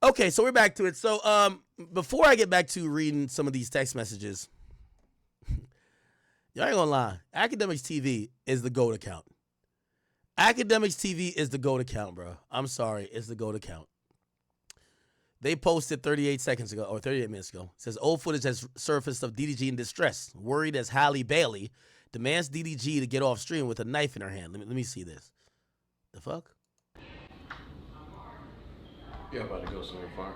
Okay, so we're back to it. So before I get back to reading some of these text messages, y'all ain't gonna lie. Akademiks TV is the GOAT account. Akademiks TV is the GOAT account, bro. I'm sorry, it's the GOAT account. They posted 38 seconds ago, or 38 minutes ago. It says, old footage has surfaced of DDG in distress. Worried as Halle Bailey demands DDG to get off stream with a knife in her hand. Let me see this. The fuck? You're about to go somewhere far.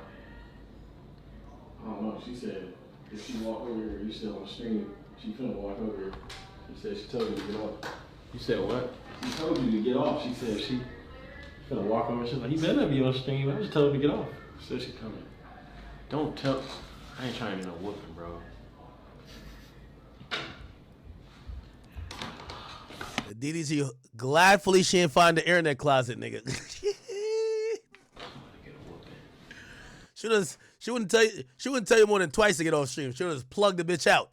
I don't know. She said if she walk over here, you still on the stream, she couldn't walk over here. She said she told you to get off. You said what? She told you to get off. She said she couldn't walk over. She's like, you better be on the stream. I just told her to get off. She said she coming. Don't tell. I ain't trying to get no whooping, bro. DDG gladfully she didn't find the internet closet, nigga. She wouldn't tell you more than twice to get off stream. She would just plug the bitch out.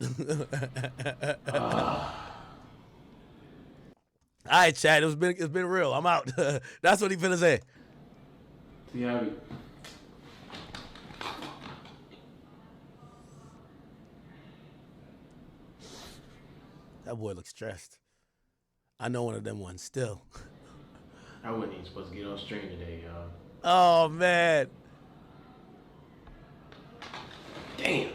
All right, Chad. It's been real. I'm out. That's what he finna say. Yeah. That boy looks stressed. I know one of them ones still. I wasn't even supposed to get on stream today, y'all. Oh man. Damn.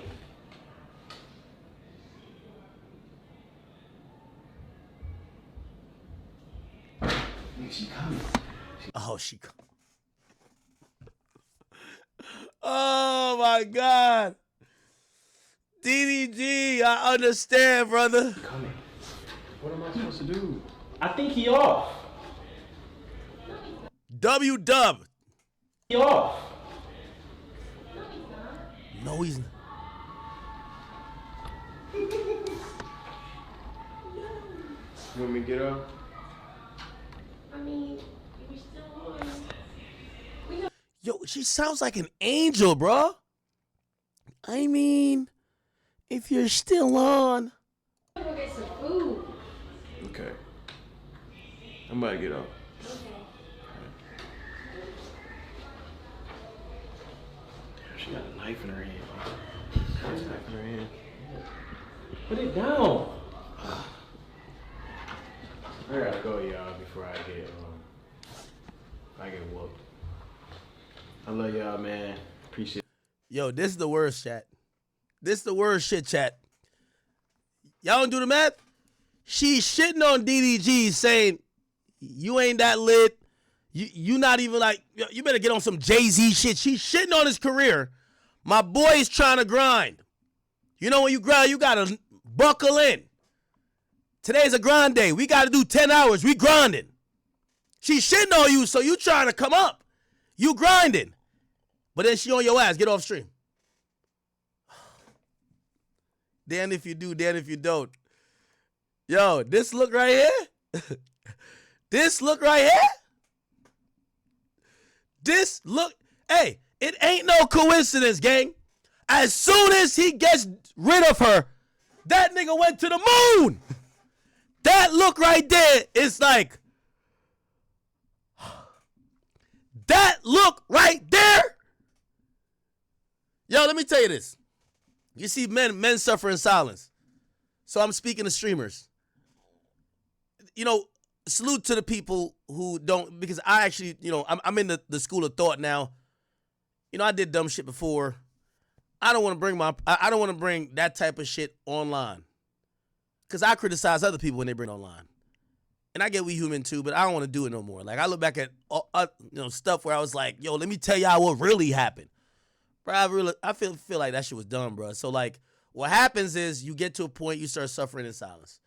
She coming. Oh, oh my God. DDG, I understand, brother. Coming. What am I supposed to do? I think he off. W-Dub. He off. No, he's not. You want me to get up? I mean, you're still on. Yo, she sounds like an angel, bro. I mean, if you're still on. I'm gonna go get some food. Okay. I'm about to get up. Okay. She got a knife in her hand. Got a knife in her hand. Put it down. I gotta go, y'all, before I get whooped. I love y'all, man. Appreciate it. Yo, this is the worst, chat. This is the worst shit, chat. Y'all don't do the math? She's shitting on DDG saying, you ain't that lit. You not even like, you better get on some Jay-Z shit. She's shitting on his career. My boy's trying to grind. You know when you grind, you gotta buckle in. Today's a grind day. We gotta do 10 hours. We grinding. She's shitting on you, so you trying to come up. You grinding. But then she on your ass. Get off stream. Damn if you do, damn if you don't. Yo, this look right here. This look right here. This look. Hey, it ain't no coincidence, gang. As soon as he gets rid of her, that nigga went to the moon. That look right there is like. That look right there. Yo, let me tell you this. You see men suffer in silence. So I'm speaking to streamers. You know, salute to the people who don't, because I actually, you know, I'm in the school of thought now. You know, I did dumb shit before. I don't want to bring that type of shit online. Because I criticize other people when they bring it online. And I get we human too, but I don't want to do it no more. Like, I look back at stuff where I was like, yo, let me tell y'all what really happened. Bro, I feel like that shit was dumb, bro. So, like, what happens is you get to a point you start suffering in silence.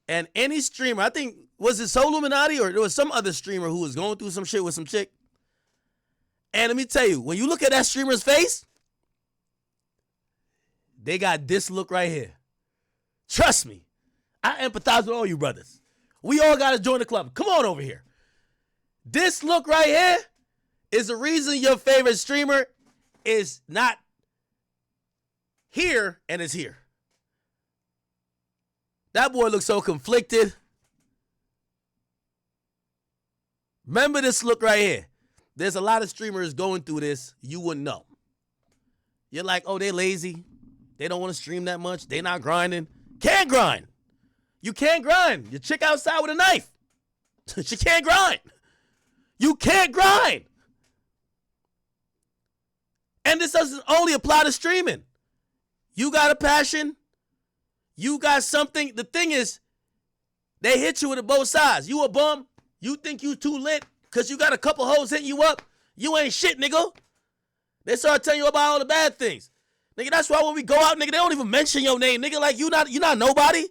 And any streamer, I think, was it Soul Illuminati or there was some other streamer who was going through some shit with some chick? And let me tell you, when you look at that streamer's face, they got this look right here. Trust me. I empathize with all you brothers. We all got to join the club. Come on over here. This look right here is the reason your favorite streamer is not here and is here. That boy looks so conflicted. Remember this look right here. there's a lot of streamers going through this. You wouldn't know. You're like, oh, they're lazy. They don't want to stream that much. They're not grinding. Can't grind. You can't grind. Your chick outside with a knife. She can't grind. You can't grind. And this doesn't only apply to streaming. You got a passion. You got something. The thing is, they hit you with both sides. You a bum. You think you too lit because you got a couple hoes hitting you up. You ain't shit, nigga. They start telling you about all the bad things. Nigga, that's why when we go out, nigga, they don't even mention your name. Nigga, like, you not nobody.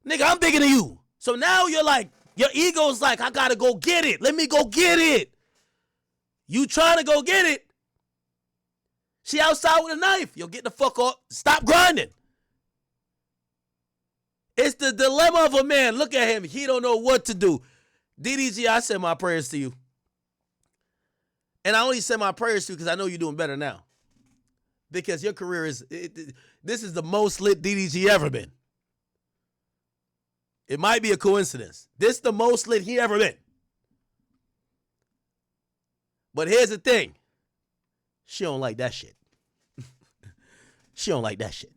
Nigga, I'm bigger than you. So now you're like, your ego's like, I gotta go get it. Let me go get it. You trying to go get it. She outside with a knife. Yo, get the fuck off. Stop grinding. It's the dilemma of a man. Look at him. He don't know what to do. DDG, I send my prayers to you. And I only send my prayers to you because I know you're doing better now. Because your career is, this is the most lit DDG ever been. It might be a coincidence. This is the most lit he ever been. But here's the thing. She don't like that shit. She don't like that shit.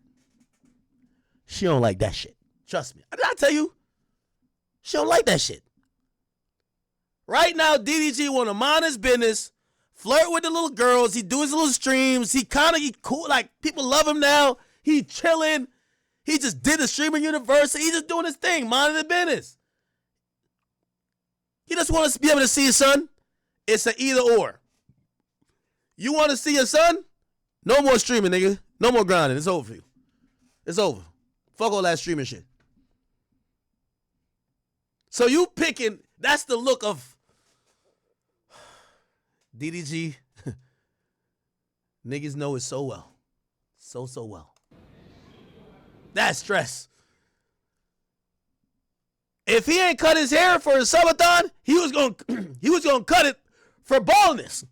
She don't like that shit. Trust me. Did I tell you? She don't like that shit. Right now, DDG want to mind his business, flirt with the little girls. He do his little streams. He cool. Like, people love him now. He chilling. He just did the streaming university. He just doing his thing, minding the business. He just wants to be able to see his son. It's an either or. You want to see your son? No more streaming, nigga. No more grinding. It's over for you. It's over. Fuck all that streaming shit. So you picking, that's the look of DDG. Niggas know it so well. So well. That's stress. If he ain't cut his hair for his subathon, he was gonna cut it for baldness.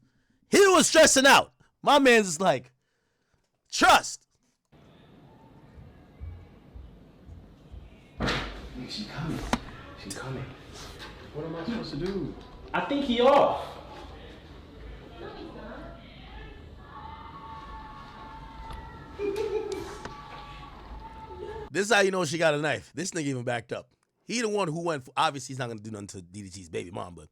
He was stressing out. My man's just like, trust. She coming. She coming. What am I supposed to do? I think he off. No, he's not. This is how you know she got a knife. This nigga even backed up. He the one who went, obviously he's not gonna do nothing to DDG's baby mom, but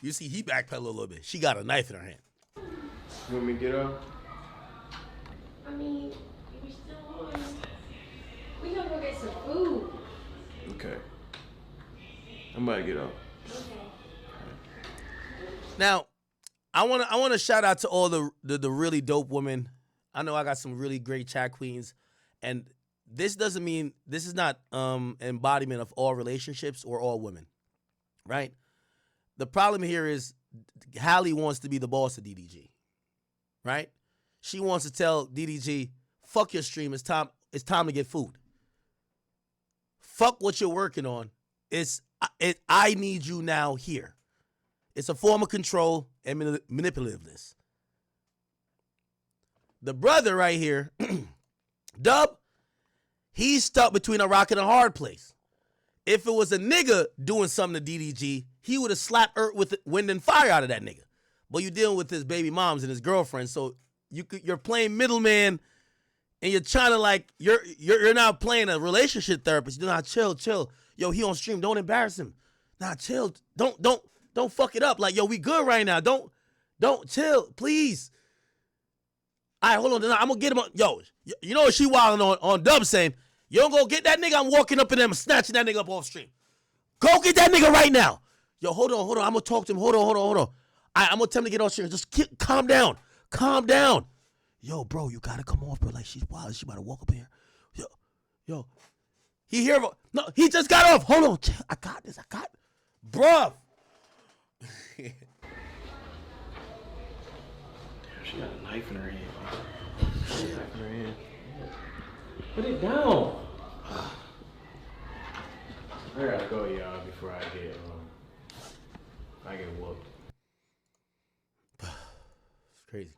you see he backpedaled a little bit. She got a knife in her hand. You want me to get up? I mean, if you're still on, we gotta go get some food. Okay. I'm about to get up. Okay. Now, I wanna shout out to all the really dope women. I know I got some really great chat queens, and this doesn't mean, this is not embodiment of all relationships or all women, right? The problem here is Halle wants to be the boss of DDG, right? She wants to tell DDG, fuck your stream, it's time to get food. Fuck what you're working on. I need you now here. It's a form of control and manipulativeness. The brother right here, Dub, he's stuck between a rock and a hard place. If it was a nigga doing something to DDG, he would have slapped earth with wind and fire out of that nigga. But you're dealing with his baby moms and his girlfriend, so you're playing middleman, and you're trying to, like, you're now playing a relationship therapist. You're not chill. Yo, he on stream. Don't embarrass him. Nah, chill. Don't fuck it up. Like, yo, we good right now. Don't chill, please. All right, hold on. I'm gonna get him on. Yo, you know what she wilding on Dub saying? You don't go get that nigga, I'm walking up in there and snatching that nigga up off stream. Go get that nigga right now. Yo, hold on. I'm gonna talk to him. Hold on. All right, I'm gonna tell him to get off stream. Just calm down. Yo, bro, you gotta come off, bro. Like, she's wild. She about to walk up here. Yo. He here. No, he just got off. Hold on. I got this. Bruh. She got a knife in her hand. Knife in her hand. Put it down. I gotta go, y'all, before I get whooped. It's crazy.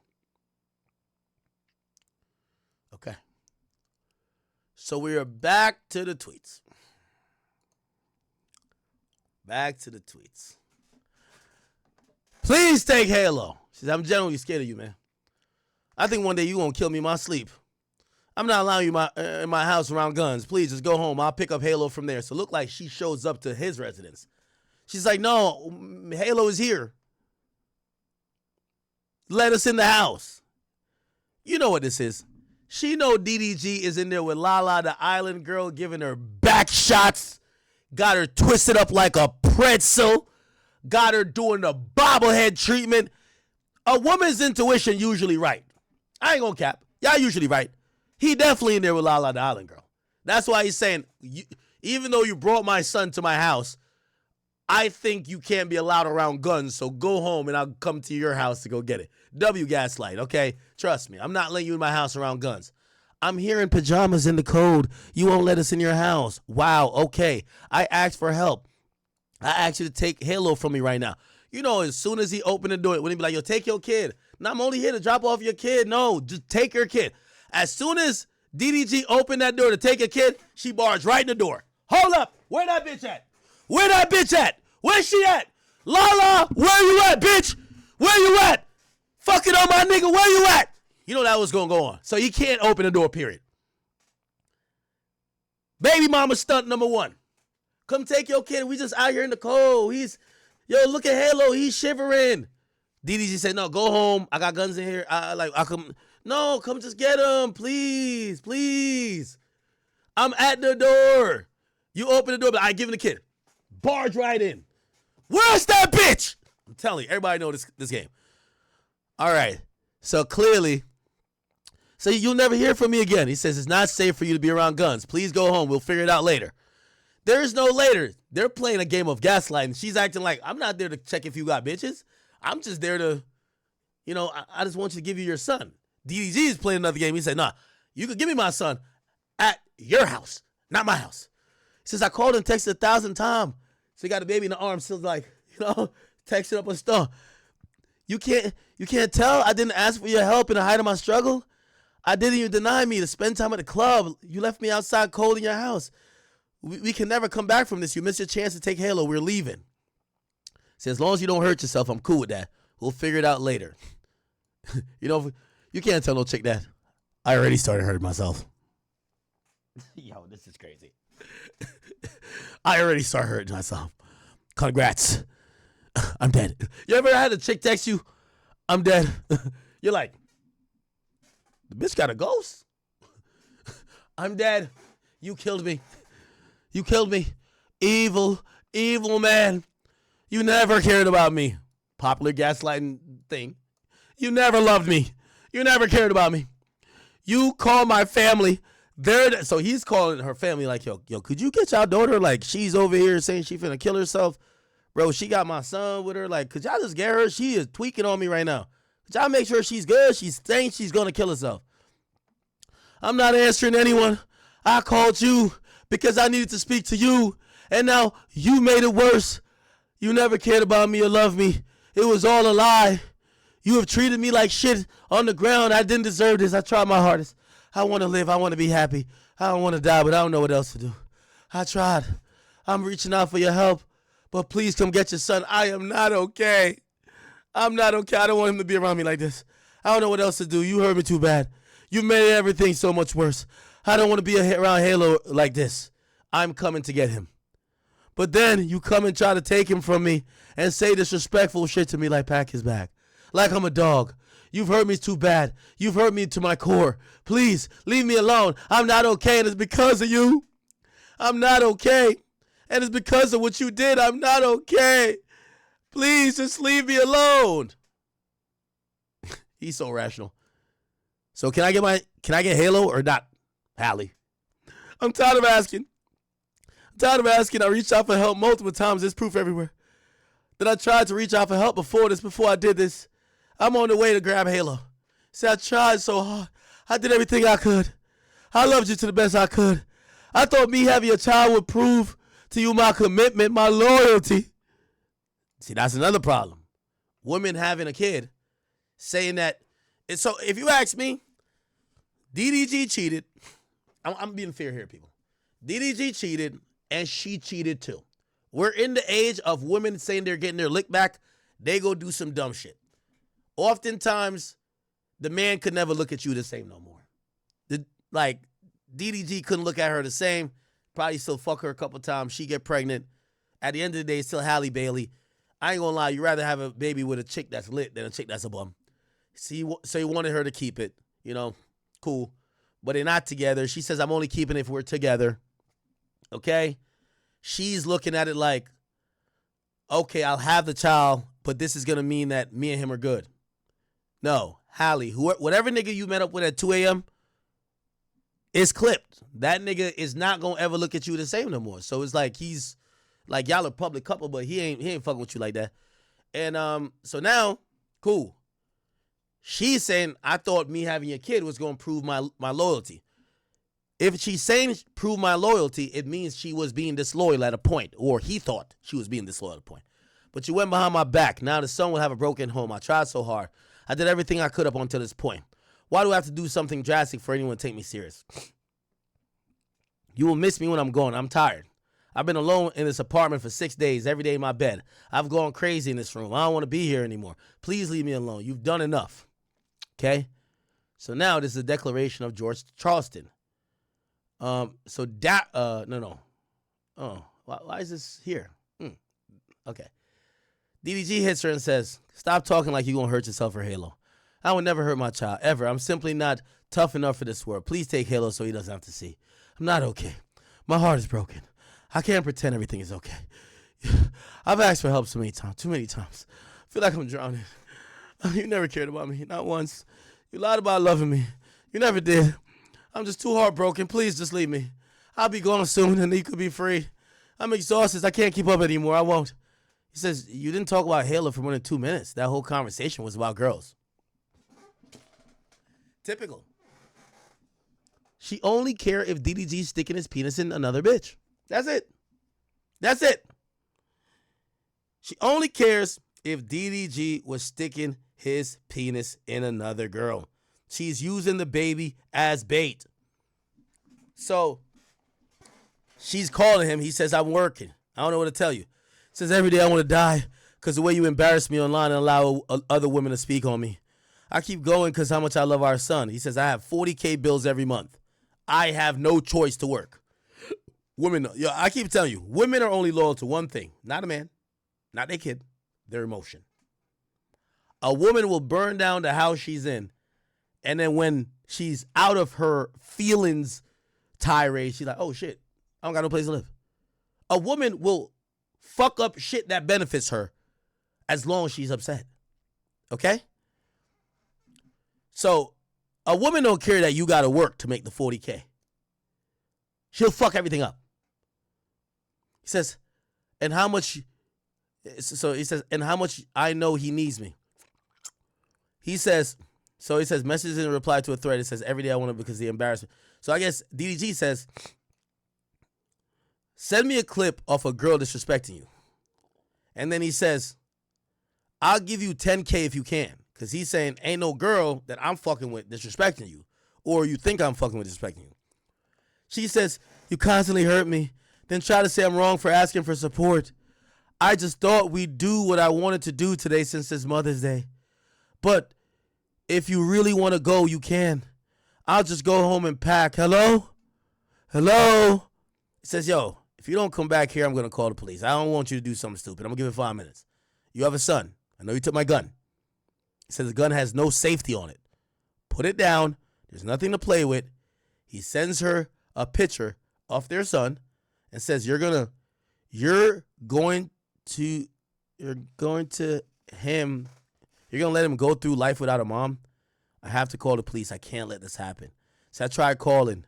Okay. So we are back to the tweets. Please take Halo. She says, I'm genuinely scared of you, man. I think one day you gonna kill me in my sleep. I'm not allowing you in my house around guns. Please just go home. I'll pick up Halo from there. So it looked like she shows up to his residence. She's like, no, Halo is here. Let us in the house. You know what this is. She know DDG is in there with Lala, the island girl, giving her back shots. Got her twisted up like a pretzel. Got her doing the bobblehead treatment. A woman's intuition usually right. I ain't gonna cap. Y'all usually right. He definitely in there with Lala, the island girl. That's why he's saying, even though you brought my son to my house, I think you can't be allowed around guns, so go home and I'll come to your house to go get it. W gaslight, okay? Trust me, I'm not letting you in my house around guns. I'm hearing pajamas in the code. You won't let us in your house. Wow, okay. I asked for help. I asked you to take Halo from me right now. You know, as soon as he opened the door, when he be like, yo, take your kid. No, I'm only here to drop off your kid. No, just take your kid. As soon as DDG opened that door to take a kid, she barged right in the door. Hold up. Where that bitch at? Where that bitch at? Where's she at? Lala, where you at, bitch? Where you at? Fuck it on my nigga, where you at? You know that was going to go on. So he can't open the door, period. Baby mama stunt number one. Come take your kid. We just out here in the cold. Yo, look at Halo. He's shivering. DDG said, no, go home. I got guns in here. No, come just get him. Please, please. I'm at the door. You open the door, but I give him the kid. Barge right in. Where's that bitch? I'm telling you, everybody know this game. All right. So clearly, you'll never hear from me again. He says, it's not safe for you to be around guns. Please go home. We'll figure it out later. There is no later. They're playing a game of gaslighting. She's acting like, I'm not there to check if you got bitches. I'm just there to, I just want you to give you your son. DDG is playing another game. He said, nah, you can give me my son at your house, not my house. He says, I called and texted 1,000 times. So he got a baby in the arms, still like, texting up a stuff. You can't tell I didn't ask for your help in the height of my struggle. I didn't even deny me to spend time at the club. You left me outside cold in your house. We can never come back from this. You missed your chance to take Halo. We're leaving. Say, as long as you don't hurt yourself, I'm cool with that. We'll figure it out later. You can't tell no chick that. I already started hurting myself. Yo, this is crazy. I already started hurting myself. Congrats. I'm dead. You ever had a chick text you, I'm dead? You're like, the bitch got a ghost? I'm dead. You killed me. You killed me. Evil, evil man. You never cared about me. Popular gaslighting thing. You never loved me. You never cared about me. You call my family. So he's calling her family like, yo, could you get y'all daughter? Like, she's over here saying she finna kill herself. Bro, she got my son with her. Like, could y'all just get her? She is tweaking on me right now. Could y'all make sure she's good? She's saying she's gonna kill herself. I'm not answering anyone. I called you because I needed to speak to you. And now you made it worse. You never cared about me or loved me. It was all a lie. You have treated me like shit on the ground. I didn't deserve this. I tried my hardest. I want to live. I want to be happy. I don't want to die, but I don't know what else to do. I tried. I'm reaching out for your help, but please come get your son. I am not okay. I'm not okay. I don't want him to be around me like this. I don't know what else to do. You hurt me too bad. You made everything so much worse. I don't want to be around Halo like this. I'm coming to get him. But then you come and try to take him from me and say disrespectful shit to me like pack his bag. Like I'm a dog. You've hurt me too bad. You've hurt me to my core. Please, leave me alone. I'm not okay, and it's because of you. I'm not okay. And it's because of what you did. I'm not okay. Please, just leave me alone. He's so rational. So can I get Halo or not, Halle? I'm tired of asking. I reached out for help multiple times. There's proof everywhere. That I tried to reach out for help before I did this. I'm on the way to grab Halo. See, I tried so hard. I did everything I could. I loved you to the best I could. I thought me having a child would prove to you my commitment, my loyalty. See, that's another problem. Women having a kid, saying that. So if you ask me, DDG cheated. I'm being fair here, people. DDG cheated, and she cheated too. We're in the age of women saying they're getting their lick back. They go do some dumb shit. Oftentimes, the man could never look at you the same no more. Like, DDG couldn't look at her the same. Probably still fuck her a couple times. She get pregnant. At the end of the day, it's still Halle Bailey. I ain't gonna lie, you'd rather have a baby with a chick that's lit than a chick that's a bum. So he wanted her to keep it, you know, cool. But they're not together. She says, I'm only keeping it if we're together. Okay? She's looking at it like, okay, I'll have the child, but this is gonna mean that me and him are good. No, Halle, whatever nigga you met up with at 2 a.m., is clipped. That nigga is not gonna ever look at you the same no more. So it's like he's like y'all a public couple, but he ain't fucking with you like that. And so now, cool. She's saying, I thought me having a kid was gonna prove my loyalty. If she's saying prove my loyalty, it means she was being disloyal at a point, or he thought she was being disloyal at a point. But you went behind my back. Now the son will have a broken home. I tried so hard. I did everything I could up until this point. Why do I have to do something drastic for anyone to take me serious? You will miss me when I'm gone. I'm tired. I've been alone in this apartment for 6 days, every day in my bed. I've gone crazy in this room. I don't want to be here anymore. Please leave me alone. You've done enough. Okay? So now this is a declaration of George Charleston. No. Oh, why is this here? Okay. DDG hits her and says, stop talking like you're going to hurt yourself for Halo. I would never hurt my child, ever. I'm simply not tough enough for this world. Please take Halo so he doesn't have to see. I'm not okay. My heart is broken. I can't pretend everything is okay. I've asked for help so many times, too many times. I feel like I'm drowning. You never cared about me, not once. You lied about loving me. You never did. I'm just too heartbroken. Please just leave me. I'll be gone soon and you could be free. I'm exhausted. I can't keep up anymore. I won't. He says, you didn't talk about Halo for more than 2 minutes. That whole conversation was about girls. Typical. She only care if DDG's sticking his penis in another bitch. That's it. That's it. She only cares if DDG was sticking his penis in another girl. She's using the baby as bait. So she's calling him. He says, I'm working. I don't know what to tell you. Says, every day I want to die because the way you embarrass me online and allow other women to speak on me. I keep going because how much I love our son. He says, I have 40K bills every month. I have no choice to work. Women, I keep telling you, women are only loyal to one thing. Not a man, not their kid, their emotion. A woman will burn down the house she's in, and then when she's out of her feelings tirade, she's like, oh shit, I don't got no place to live. A woman will fuck up shit that benefits her as long as she's upset. Okay? So, a woman don't care that you got to work to make the 40K. She'll fuck everything up. He says, and how much, so he says, and how much I know he needs me. He says, messages in reply to a thread. It says, every day I want to because of the embarrassment. So I guess DDG says, send me a clip of a girl disrespecting you. And then he says, I'll give you 10K if you can. Because he's saying, ain't no girl that I'm fucking with disrespecting you. Or you think I'm fucking with disrespecting you. She says, you constantly hurt me. Then try to say I'm wrong for asking for support. I just thought we'd do what I wanted to do today since it's Mother's Day. But if you really want to go, you can. I'll just go home and pack. Hello? Hello? He says, yo, if you don't come back here, I'm going to call the police. I don't want you to do something stupid. I'm going to give it 5 minutes. You have a son. I know you took my gun. He says the gun has no safety on it. Put it down. There's nothing to play with. He sends her a picture of their son and says, you're going to let him go through life without a mom. I have to call the police. I can't let this happen. So I tried calling.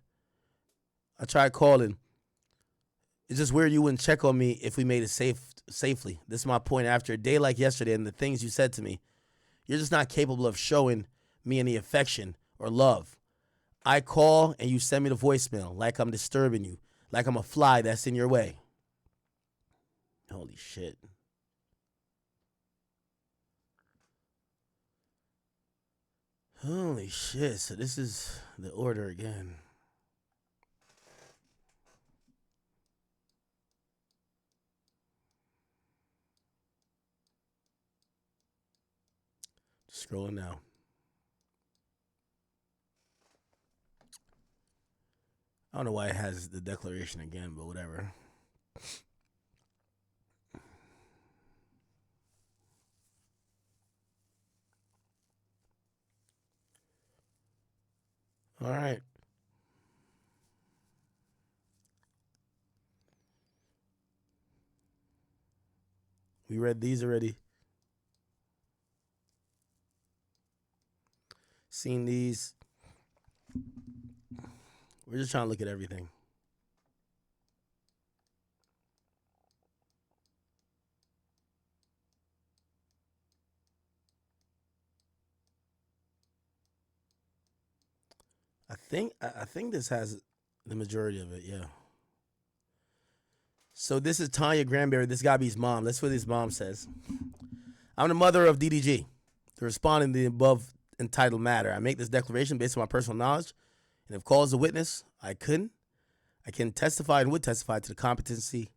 It's just weird you wouldn't check on me if we made it safely. This is my point. After a day like yesterday and the things you said to me, you're just not capable of showing me any affection or love. I call and you send me the voicemail like I'm disturbing you, like I'm a fly that's in your way. Holy shit. Holy shit. So this is the order again. Scrolling now. I don't know why it has the declaration again, but whatever. All right. We read these already. Seen these. We're just trying to look at everything. I think this has the majority of it, yeah. So this is Tanya Granberry. This gotta be his mom. That's what his mom says. I'm the mother of Ddg. To respond in the above entitled matter, I make this declaration based on my personal knowledge, and if called as a witness, I can testify and would testify to the competency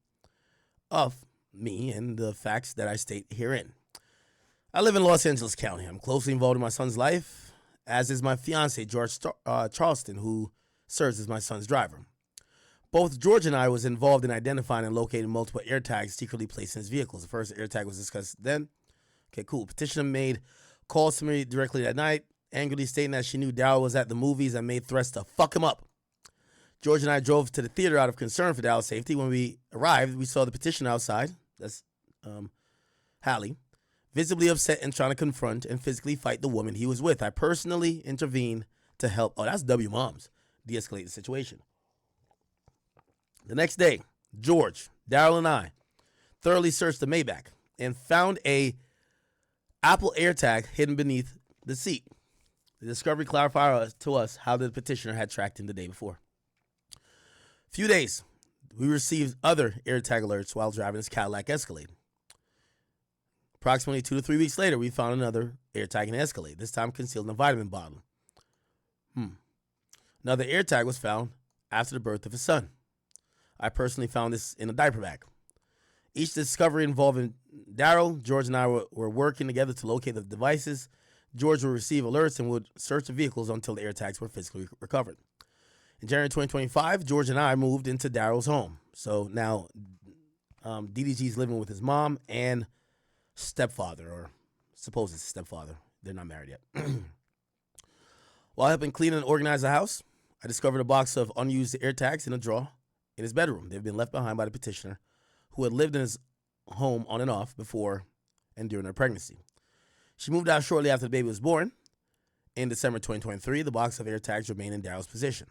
of me and the facts that I state herein. I live in Los Angeles County. I'm closely involved in my son's life, as is my fiance, George Charleston, who serves as my son's driver. Both George and I was involved in identifying and locating multiple air tags secretly placed in his vehicles. The first air tag was discussed then. Okay, cool. Petitioner made calls to me directly that night, angrily stating that she knew Darryl was at the movies and made threats to fuck him up. George and I drove to the theater out of concern for Darryl's safety. When we arrived, we saw the petitioner outside, that's Halle, visibly upset and trying to confront and physically fight the woman he was with. I personally intervened to help. Oh, that's W Moms. De-escalate the situation. The next day, George, Darryl, and I thoroughly searched the Maybach and found a Apple AirTag hidden beneath the seat. The discovery clarified to us how the petitioner had tracked him the day before. Few days, we received other AirTag alerts while driving his Cadillac Escalade. Approximately 2 to 3 weeks later, we found another AirTag in the Escalade, this time concealed in a vitamin bottle. Another AirTag was found after the birth of his son. I personally found this in a diaper bag. Each discovery involving Darryl, George, and I were working together to locate the devices. George would receive alerts and would search the vehicles until the AirTags were physically recovered. In January 2025, George and I moved into Darryl's home. So now DDG's living with his mom and stepfather, or supposed stepfather. They're not married yet. While helping clean and organize the house, I discovered a box of unused AirTags in a drawer in his bedroom. They've been left behind by the petitioner, who had lived in his home on and off before and during her pregnancy. She moved out shortly after the baby was born. In December 2023, the box of AirTags remained in Darryl's possession.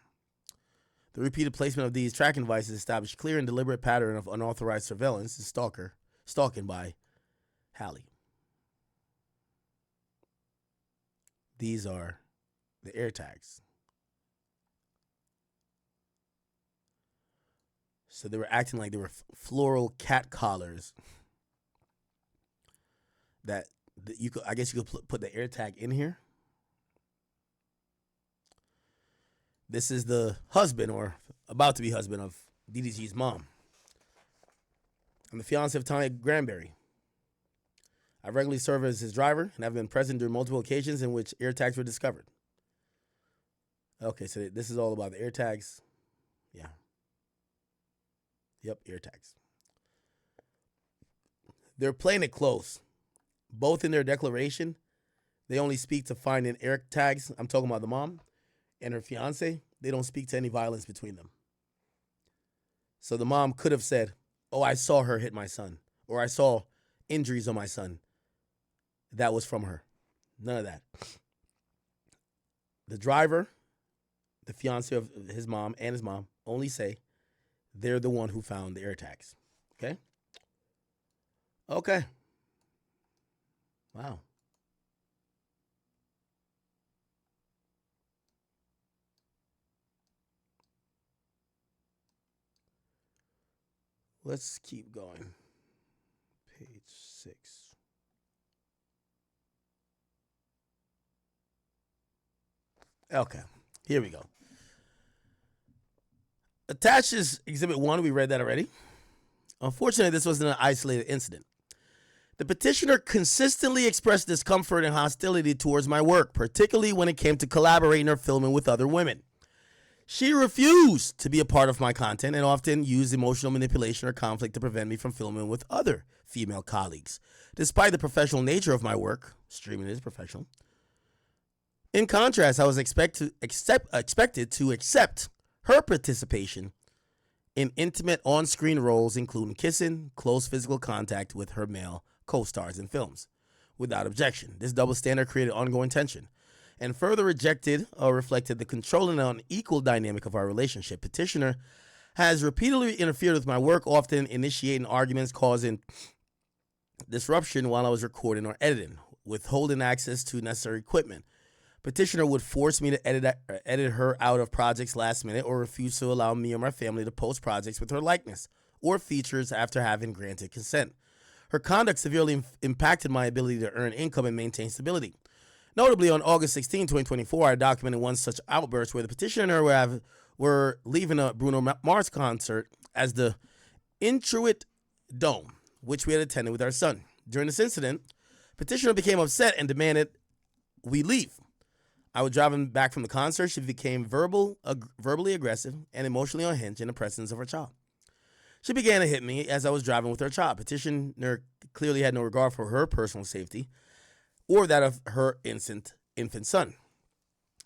The repeated placement of these tracking devices established a clear and deliberate pattern of unauthorized surveillance and stalking by Halle. These are the AirTags. So they were acting like they were floral cat collars that you could, I guess you could put the AirTag in here. This is the husband, or about to be husband, of DDG's mom. I'm the fiance of Tanya Granberry. I regularly serve as his driver and have been present during multiple occasions in which AirTags were discovered. Okay, so this is all about the AirTags. Yeah. Yep, AirTags. They're playing it close. Both in their declaration, they only speak to finding AirTags. I'm talking about the mom and her fiance. They don't speak to any violence between them. So the mom could have said, oh, I saw her hit my son, or I saw injuries on my son. That was from her. None of that. The driver, the fiance of his mom and his mom only say they're the one who found the AirTags. Okay? Okay. Wow. Let's keep going. Page 6. Okay, here we go. Attached is Exhibit 1. We read that already. Unfortunately, this wasn't an isolated incident. The petitioner consistently expressed discomfort and hostility towards my work, particularly when it came to collaborating or filming with other women. She refused to be a part of my content and often used emotional manipulation or conflict to prevent me from filming with other female colleagues. Despite the professional nature of my work, streaming is professional. In contrast, I was expected to accept her participation in intimate on-screen roles, including kissing, close physical contact with her male co-stars in films, without objection. This double standard created ongoing tension and further rejected or reflected the controlling and unequal dynamic of our relationship. Petitioner has repeatedly interfered with my work, often initiating arguments, causing disruption while I was recording or editing, withholding access to necessary equipment. Petitioner would force me to edit her out of projects last minute or refuse to allow me or my family to post projects with her likeness or features after having granted consent. Her conduct severely impacted my ability to earn income and maintain stability. Notably, on August 16, 2024, I documented one such outburst where the petitioner and her were leaving a Bruno Mars concert as the Intuit Dome, which we had attended with our son. During this incident, petitioner became upset and demanded we leave. I was driving back from the concert. She became verbally aggressive and emotionally unhinged in the presence of her child. She began to hit me as I was driving with her child. Petitioner clearly had no regard for her personal safety or that of her infant son.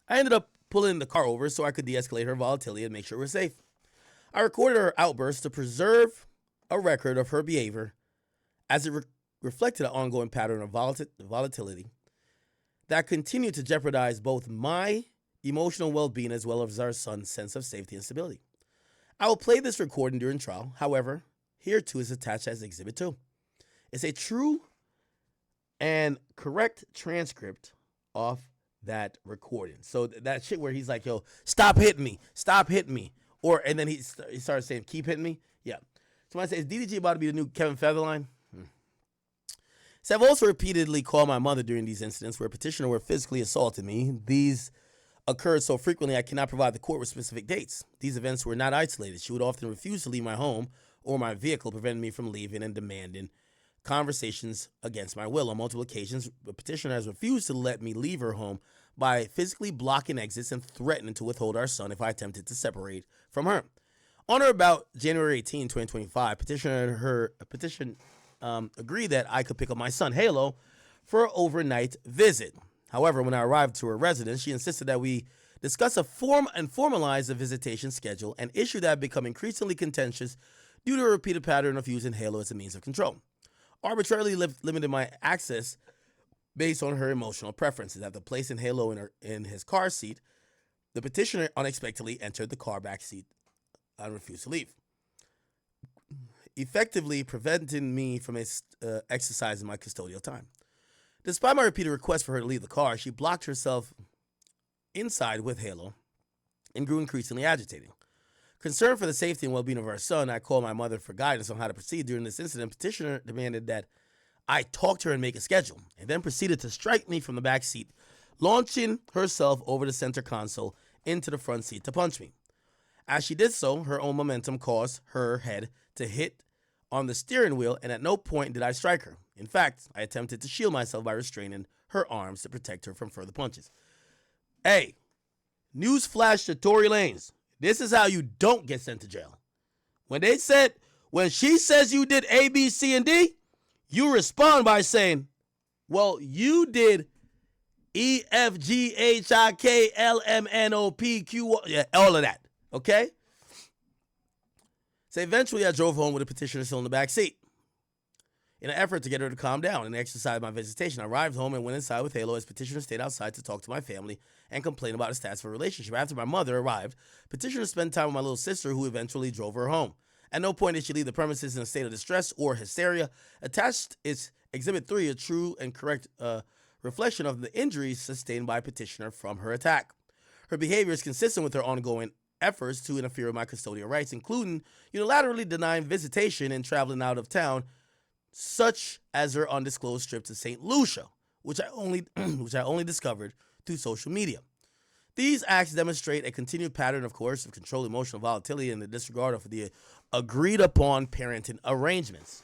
I ended up pulling the car over so I could de-escalate her volatility and make sure we're safe. I recorded her outburst to preserve a record of her behavior as it reflected an ongoing pattern of volatility that continued to jeopardize both my emotional well-being as well as our son's sense of safety and stability. I will play this recording during trial. However, here too is attached as Exhibit 2. It's a true and correct transcript of that recording. So that shit where he's like, yo, stop hitting me. And then he started saying, keep hitting me. Yeah. So when I say, is DDG about to be the new Kevin Featherline? So I've also repeatedly called my mother during these incidents where petitioner were physically assaulting me. These occurred so frequently I cannot provide the court with specific dates. These events were not isolated. She would often refuse to leave my home or my vehicle, preventing me from leaving and demanding conversations against my will. On multiple occasions, the petitioner has refused to let me leave her home by physically blocking exits and threatening to withhold our son if I attempted to separate from her. On or about January 18, 2025, petitioner agreed that I could pick up my son, Halo, for an overnight visit. However, when I arrived to her residence, she insisted that we discuss and formalize the visitation schedule, an issue that had become increasingly contentious due to a repeated pattern of using Halo as a means of control. Arbitrarily limited my access based on her emotional preferences. After placing Halo in his car seat, the petitioner unexpectedly entered the car back seat and refused to leave, effectively preventing me from exercising my custodial time. Despite my repeated request for her to leave the car, she blocked herself inside with Halo and grew increasingly agitating. Concerned for the safety and well-being of our son, I called my mother for guidance on how to proceed. During this incident, petitioner demanded that I talk to her and make a schedule, and then proceeded to strike me from the back seat, launching herself over the center console into the front seat to punch me. As she did so, her own momentum caused her head to hit on the steering wheel, and at no point did I strike her. In fact, I attempted to shield myself by restraining her arms to protect her from further punches. Hey, newsflash to Tory Lanez. This is how you don't get sent to jail. When she says you did A, B, C, and D, you respond by saying, well, you did E, F, G, H, I, K, L, M, N, O, P, Q, yeah, all of that, okay? So eventually I drove home with a petitioner still in the back seat. In an effort to get her to calm down and exercise my visitation, I arrived home and went inside with Halo as petitioner stayed outside to talk to my family and complain about the status of her relationship. After my mother arrived, petitioner spent time with my little sister, who eventually drove her home. At no point did she leave the premises in a state of distress or hysteria. Attached is Exhibit 3, a true and correct reflection of the injuries sustained by petitioner from her attack. Her behavior is consistent with her ongoing efforts to interfere with my custodial rights, including unilaterally denying visitation and traveling out of town, such as her undisclosed trip to St. Lucia, which I only discovered through social media. These acts demonstrate a continued pattern of coercive control, emotional volatility, and the disregard of the agreed-upon parenting arrangements.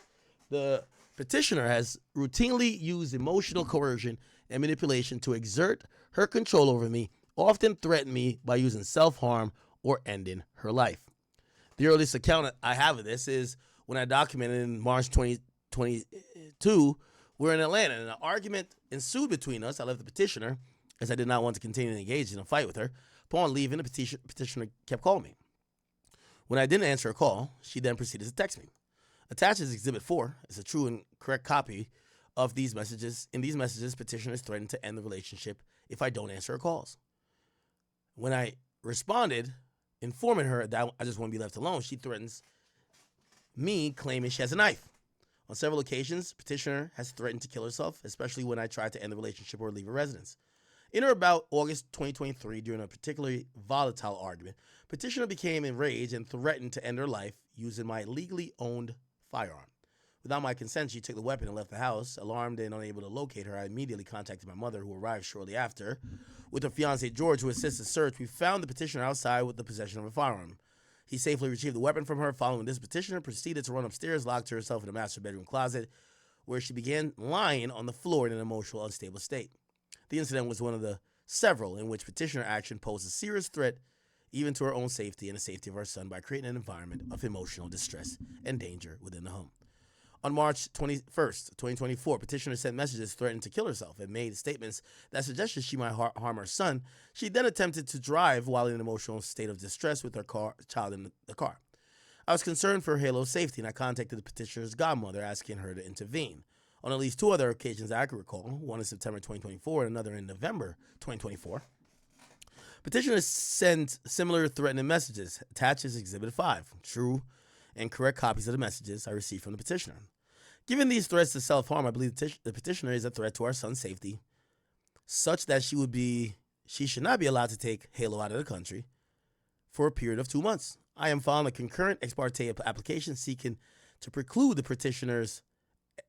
The Petitioner has routinely used emotional coercion and manipulation to exert her control over me, often threaten me by using self-harm or ending her life. The earliest account I have of this is when I documented in March 2022, we're in Atlanta, and an argument ensued between us. I left the petitioner as I did not want to continue to engage in a fight with her. Upon leaving, the petitioner kept calling me. When I didn't answer her call, she then proceeded to text me. Attached is Exhibit 4 is a true and correct copy of these messages. In these messages, petitioner is threatened to end the relationship if I don't answer her calls. When I responded, informing her that I just want to be left alone, she threatens me, claiming she has a knife. On several occasions, petitioner has threatened to kill herself, especially when I tried to end the relationship or leave her residence. In or about August 2023, during a particularly volatile argument, petitioner became enraged and threatened to end her life using my legally owned firearm. Without my consent, she took the weapon and left the house. Alarmed and unable to locate her, I immediately contacted my mother, who arrived shortly after. With her fiancé, George, who assisted search, we found the petitioner outside with the possession of a firearm. He safely retrieved the weapon from her. Following this, petitioner proceeded to run upstairs, locked herself in the master bedroom closet, where she began lying on the floor in an emotional, unstable state. The incident was one of the several in which petitioner action posed a serious threat even to her own safety and the safety of our son by creating an environment of emotional distress and danger within the home. On March 21st, 2024, petitioner sent messages threatening to kill herself and made statements that suggested she might harm her son. She then attempted to drive while in an emotional state of distress with her child in the car. I was concerned for Halo's safety, and I contacted the petitioner's godmother, asking her to intervene. On at least two other occasions I could recall, one in September 2024 and another in November 2024, petitioner sent similar threatening messages. Attached is Exhibit 5, true and correct copies of the messages I received from the petitioner. Given these threats to self-harm, I believe the petitioner is a threat to our son's safety, such that she should not be allowed to take Halo out of the country for a period of 2 months. I am filing a concurrent ex parte application seeking to preclude the petitioner's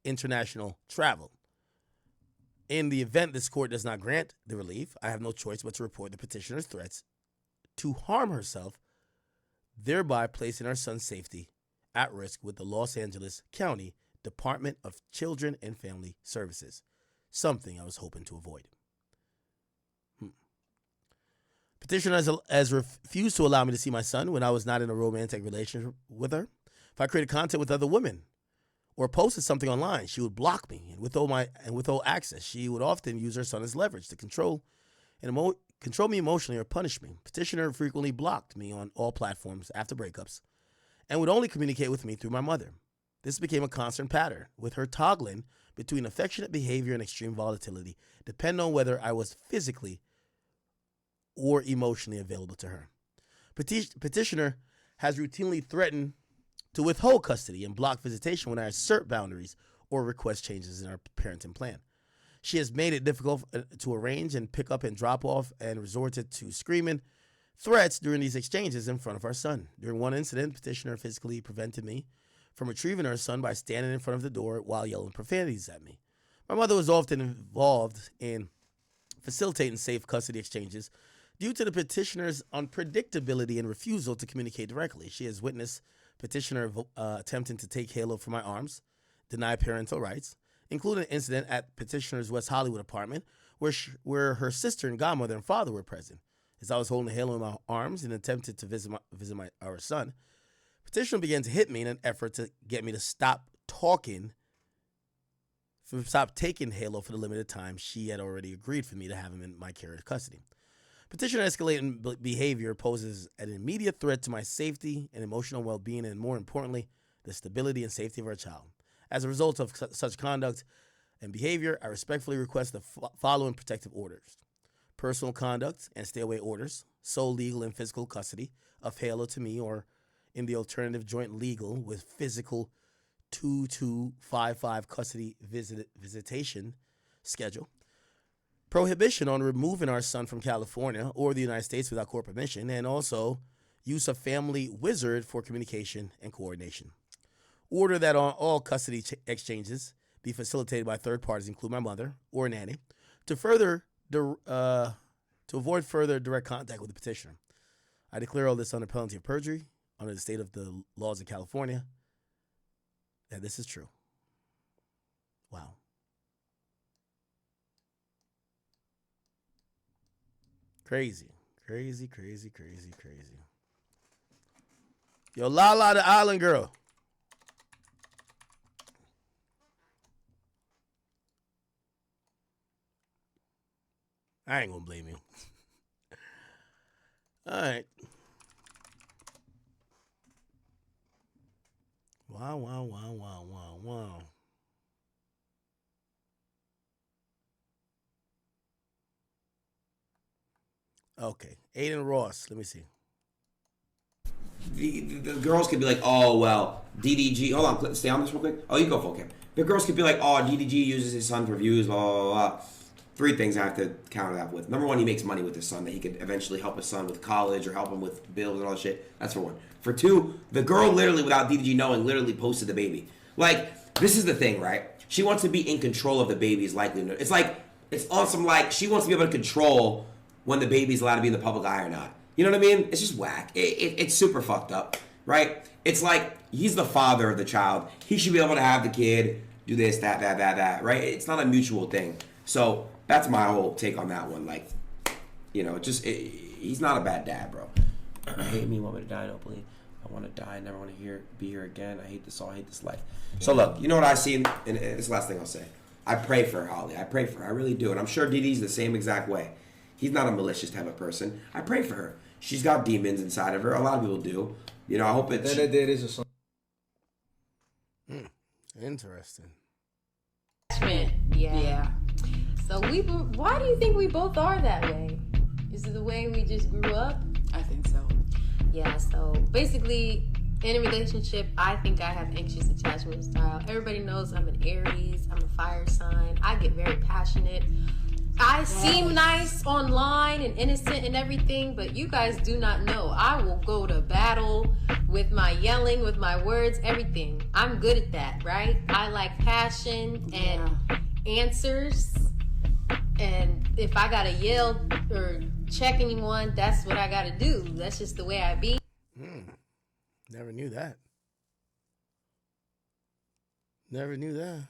international travel. In the event this court does not grant the relief, I have no choice but to report the petitioner's threats to harm herself, thereby placing our son's safety at risk with the Los Angeles County Department of Children and Family Services, something I was hoping to avoid. Petitioner has refused to allow me to see my son when I was not in a romantic relationship with her. If I created content with other women or posted something online, she would block me and withhold access. She would often use her son as leverage to control me emotionally or punish me. Petitioner frequently blocked me on all platforms after breakups and would only communicate with me through my mother. This became a constant pattern, with her toggling between affectionate behavior and extreme volatility, depending on whether I was physically or emotionally available to her. Petitioner has routinely threatened to withhold custody and block visitation when I assert boundaries or request changes in our parenting plan. She has made it difficult to arrange and pick up and drop off, and resorted to screaming threats during these exchanges in front of our son. During one incident, petitioner physically prevented me from retrieving her son by standing in front of the door while yelling profanities at me. My mother was often involved in facilitating safe custody exchanges due to the petitioner's unpredictability and refusal to communicate directly. She has witnessed petitioner attempting to take Halo from my arms, deny parental rights, including an incident at petitioner's West Hollywood apartment where her sister and godmother and father were present. As I was holding Halo in my arms and attempted to visit our son, petitioner began to hit me in an effort to get me to stop taking Halo for the limited time she had already agreed for me to have him in my care of custody. Petitioner escalating behavior poses an immediate threat to my safety and emotional well-being, and more importantly, the stability and safety of our child. As a result of such conduct and behavior, I respectfully request the following protective orders: personal conduct and stay-away orders, sole legal and physical custody of Halo to me, or in the alternative, joint legal with physical 2255 custody visitation schedule. Prohibition on removing our son from California or the United States without court permission, and also use of family wizard for communication and coordination. Order that all custody exchanges be facilitated by third parties, including my mother or nanny, to avoid further direct contact with the petitioner. I declare all this under penalty of perjury, under the state of the laws of California, that this is true. Wow. Crazy. Crazy, crazy, crazy, crazy. Yo, Lala the Island Girl. I ain't gonna blame you. All right. Wow, wow, wow, wow, wow, wow. Okay. Aiden Ross. Let me see. The girls could be like, oh, well, DDG, hold on, stay on this real quick. Oh, you go, okay. The girls could be like, oh, DDG uses his son for views, blah, blah, blah. Three things I have to counter that with. Number one, he makes money with his son, that he could eventually help his son with college or help him with bills and all that shit. That's for one. For two, the girl literally, without DDG knowing, literally posted the baby. Like, this is the thing, right? She wants to be in control of the baby's likelihood. It's like, it's awesome, like, she wants to be able to control when the baby's allowed to be in the public eye or not. You know what I mean? It's just whack. It's super fucked up, right? It's like, he's the father of the child. He should be able to have the kid, do this, that, right? It's not a mutual thing. So, that's my whole take on that one. Like, you know, he's not a bad dad, bro. I hate me, want me to die, don't believe. I want to die, never want to be here again. I hate this all, I hate this life. So look, you know what I see, and this is the last thing I'll say. I pray for Holly. I pray for her. I really do. And I'm sure DD's the same exact way. He's not a malicious type of person. I pray for her. She's got demons inside of her. A lot of people do. You know, I hope it's... That is a song. Interesting. Yeah. So why do you think we both are that way? Is it the way we just grew up? I think so. Yeah, so basically, in a relationship, I think I have anxious attachment style. Everybody knows I'm an Aries, I'm a fire sign. I get very passionate. I seem nice online and innocent and everything, but you guys do not know. I will go to battle with my yelling, with my words, everything. I'm good at that, right? I like passion and answers. And if I gotta yell or check anyone, that's what I gotta do. That's just the way I be. Never knew that. Never knew that.